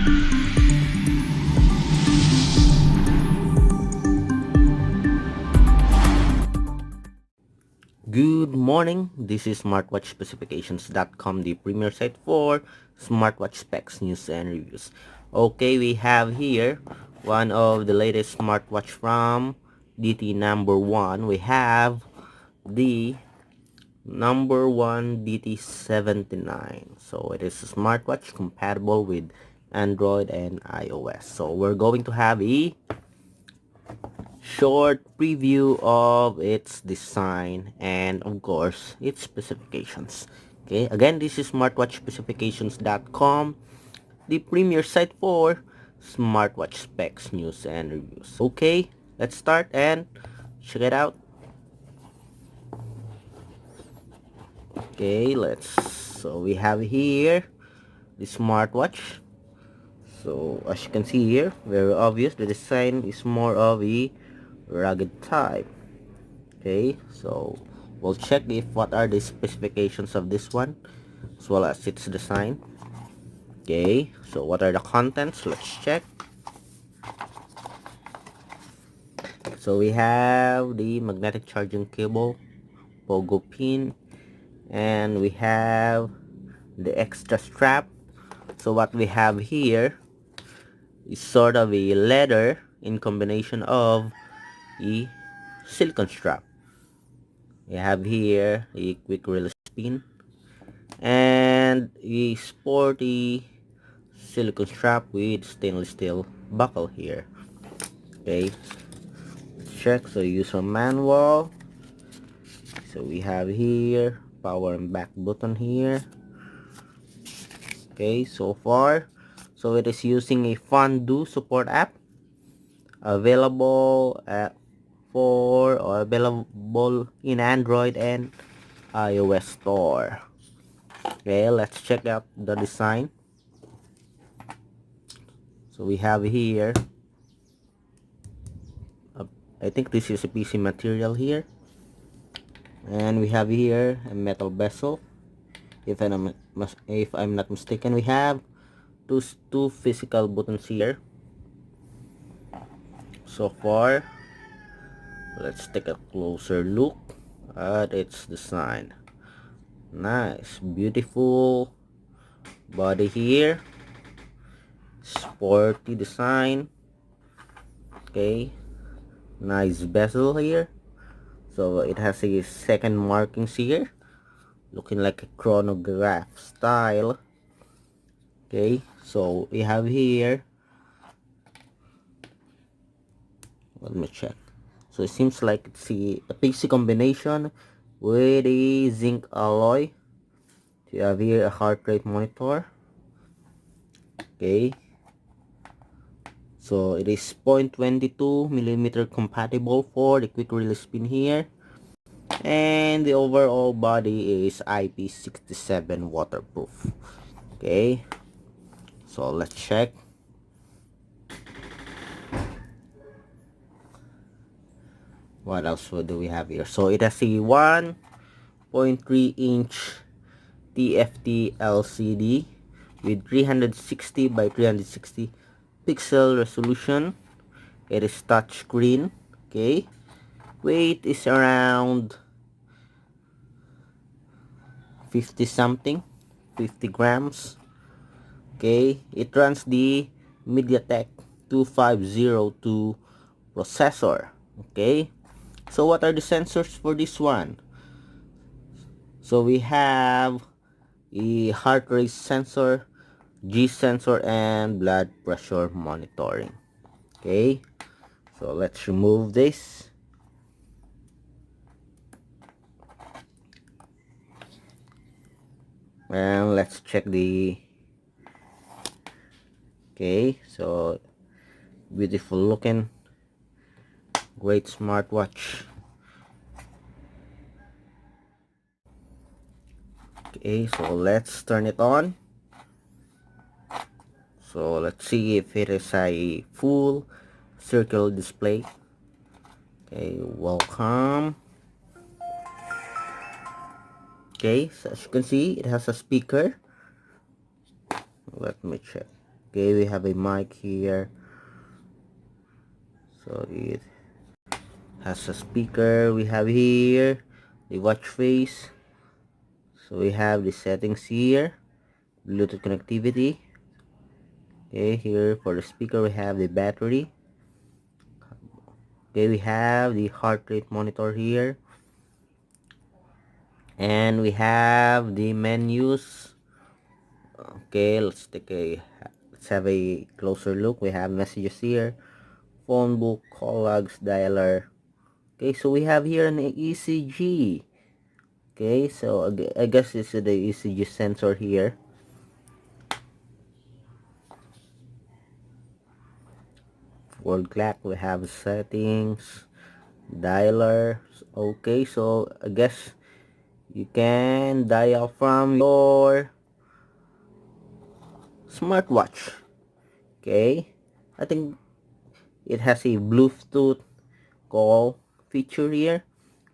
Good morning, this is smartwatchspecifications.com, the premier site for smartwatch specs, news, and reviews. Okay, we have here one of the latest smartwatch from DT number 1. We have the number 1 DT79. So it is a smartwatch compatible with Android and iOS. So we're going to have a short preview of its design and of course its specifications. Okay, again, this is smartwatchspecifications.com, the premier site for smartwatch specs, news, and reviews. Okay, let's start and check it out. Okay, so we have here the smartwatch. So as you can see here, very obvious, the design is more of a rugged type. Okay, so we'll check if what are the specifications of this one as well as its design. Okay, so what are the contents? Let's check. So we have the magnetic charging cable, pogo pin, and we have the extra strap. So what we have here is sort of a leather in combination of a silicone strap. We have here a quick release pin and a sporty silicone strap with stainless steel buckle here. Okay, check. So user manual. So we have here power and back button here. Okay, so far, so it is using a fondue support app available available in Android and iOS store. Okay, let's check out the design. So we have here, I think this is a PC material here, and we have here a metal bezel. If I'm not mistaken, we have two physical buttons here. So far, let's take a closer look at its design. Nice, beautiful body here, sporty design. Okay, nice bezel here. So it has a second markings here, looking like a chronograph style. Okay, so we have here, let me check. So it seems like it's a PC combination with a zinc alloy. So you have here a heart rate monitor. Okay, so it is 0.22 millimeter compatible for the quick release pin here, and the overall body is IP67 waterproof. Okay, so let's check. What else do we have here? So it has a 1.3 inch TFT LCD with 360 by 360 pixel resolution. It is touchscreen. Okay, weight is around 50 something, 50 grams. Okay, it runs the MediaTek 2502 processor. Okay, so what are the sensors for this one? So we have a heart rate sensor, G sensor, and blood pressure monitoring. Okay, so let's remove this. And let's check the, okay, so beautiful looking, great smartwatch. Okay, so let's turn it on. So let's see if it is a full circle display. Okay, welcome. Okay, so as you can see, it has a speaker. Let me check. Okay, we have a mic here, so it has a speaker. We have here the watch face, so we have the settings here, Bluetooth connectivity. Okay, here for the speaker we have the battery. Okay, we have the heart rate monitor here, and we have the menus. Okay, let's have a closer look. We have messages here, phone book, call logs, dialer. Okay, so we have here an ECG. Okay, so I guess this is the ECG sensor here. World clock, we have settings, dialer. Okay, so I guess you can dial from your smartwatch. Okay, I think it has a Bluetooth call feature here.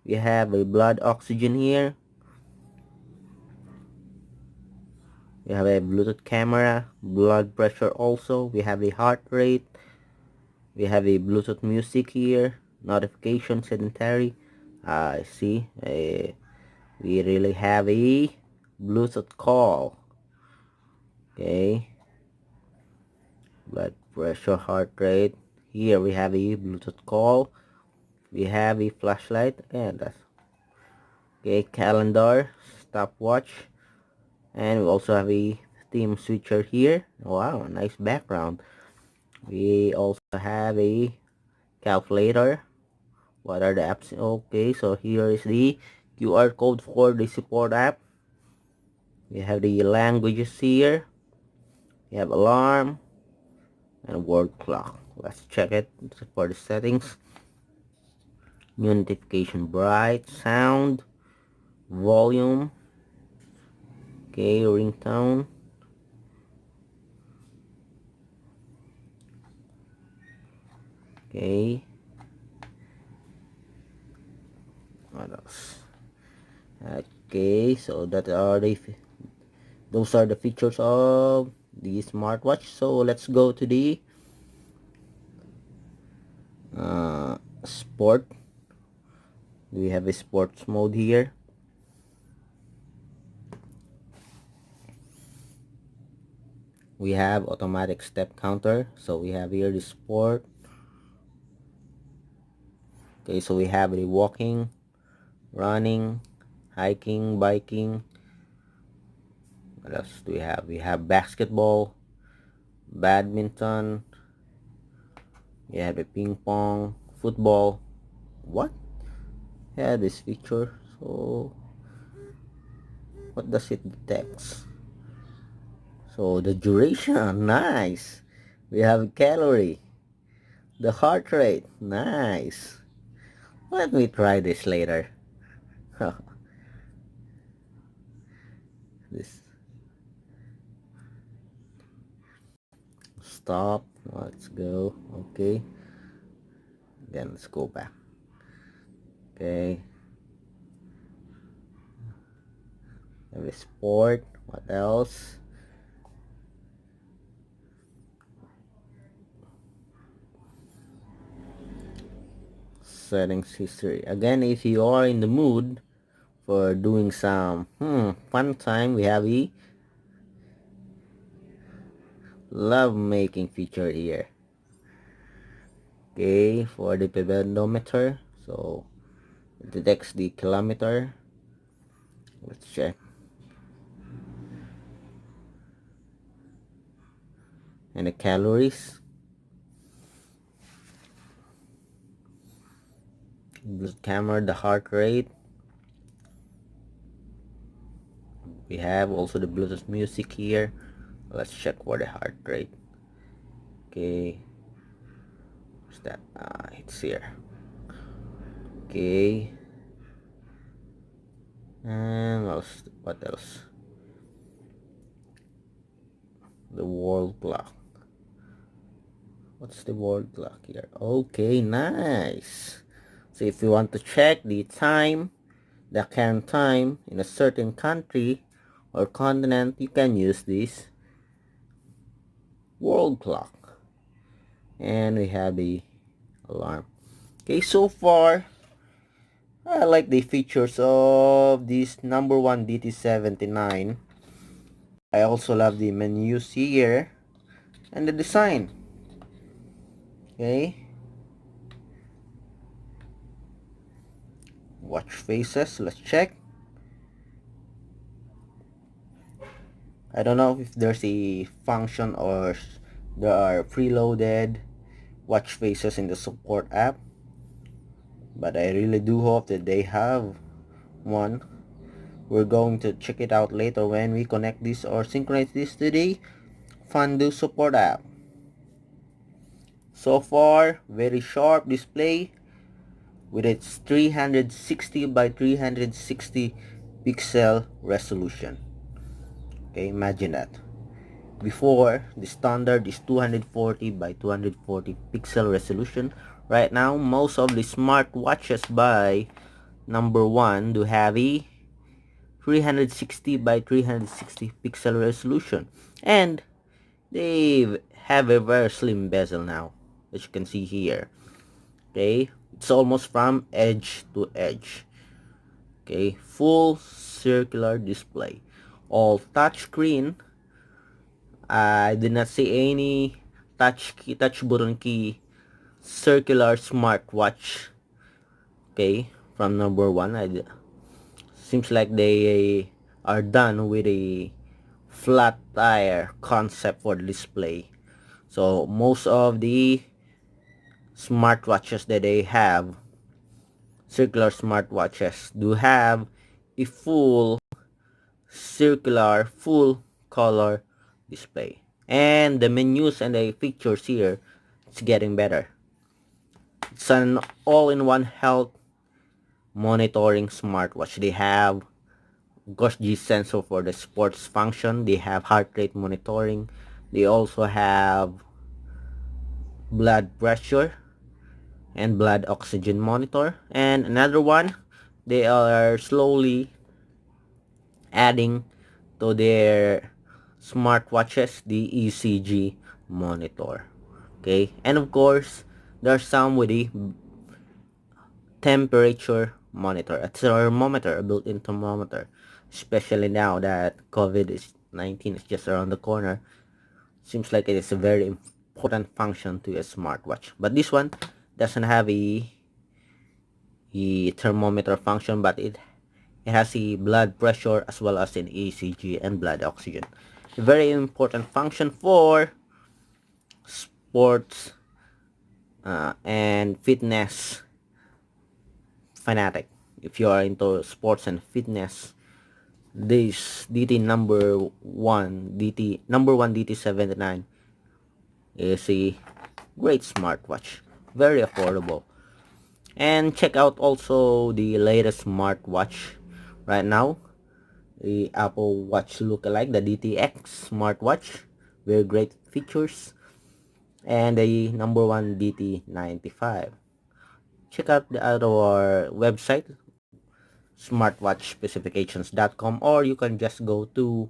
We have a blood oxygen here. We have a Bluetooth camera, blood pressure also. We have a heart rate. We have a Bluetooth music here. Notification sedentary. I see. We really have a Bluetooth call. Okay. Blood pressure, heart rate. Here we have a Bluetooth call. We have a flashlight. And that's okay. Calendar, stopwatch. And we also have a theme switcher here. Wow, nice background. We also have a calculator. What are the apps? Okay, so here is the QR code for the support app. We have the languages here. We have alarm and word clock. Let's check it for the settings. Notification bright, sound, volume. Okay, ringtone. Okay, what else? Okay, so those are the features of the smartwatch. So let's go to the sport. We have a sports mode here. We have automatic step counter. So we have here the sport. Okay, so we have the walking, running, hiking, biking. What else do we have? We have basketball, badminton. We have a ping pong, football. What? Yeah, this feature. So what does it detect? So the duration, nice. We have calorie, the heart rate, nice. Let me try this later. This stop. Let's go. Okay. Then let's go back. Okay. Have a sport. What else? Settings history. Again, if you are in the mood for doing some fun time, we have a love making feature here. Okay, for the pedometer. So it detects the kilometer. Let's check. And the calories. The camera, the heart rate. We have also the Bluetooth music here. Let's check for the heart rate. Okay, what's that? It's here. Okay, and what else? The world clock. What's the world clock here? Okay, nice. So if you want to check the time, the current time in a certain country or continent, you can use this world clock, and we have the alarm. Okay, so far I like the features of this No.1 DT79. I also love the menus here and the design. Okay, watch faces, let's check. I don't know if there's a function or there are preloaded watch faces in the support app, but I really do hope that they have one. We're going to check it out later when we connect this or synchronize this to the Fondue support app. So far, very sharp display with its 360 by 360 pixel resolution. Okay, imagine that. Before, the standard is 240 by 240 pixel resolution. Right now, most of the smartwatches by No.1 do have a 360 by 360 pixel resolution, and they have a very slim bezel now, as you can see here. Okay, it's almost from edge to edge. Okay, full circular display, all touchscreen. I did not see any touch button key circular smartwatch. Okay, from No.1. Seems like they are done with a flat tire concept for the display. So most of the smartwatches that they have, circular smartwatches, do have a full circular full color display, and the menus and the features here, it's getting better. It's an all-in-one health monitoring smartwatch. They have G sensor for the sports function, they have heart rate monitoring, they also have blood pressure and blood oxygen monitor, and another one, they are slowly adding to their smartwatches the ECG monitor. Okay, and of course there's some with the temperature monitor, a thermometer, a built-in thermometer, especially now that COVID-19 is just around the corner. Seems like it is a very important function to a smartwatch, but this one doesn't have a thermometer function, but it has a blood pressure as well as an ECG and blood oxygen. A very important function for sports and fitness fanatic. If you are into sports and fitness, this No.1 DT79 is a great smartwatch, very affordable. And check out also the latest smartwatch right now, the Apple Watch lookalike, the DTX smartwatch, very great features, and the No.1 DT95. Check out our website, smartwatchspecifications.com, or you can just go to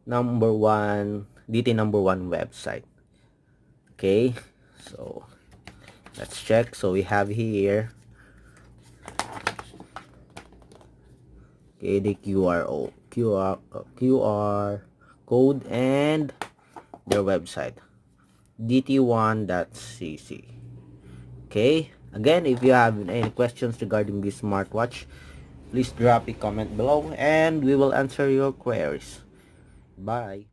No.1 DT No.1 website. Okay, so let's check. So we have here, okay, the QR code and their website, dt1.cc. Okay, again, if you have any questions regarding this smartwatch, please drop a comment below and we will answer your queries. Bye.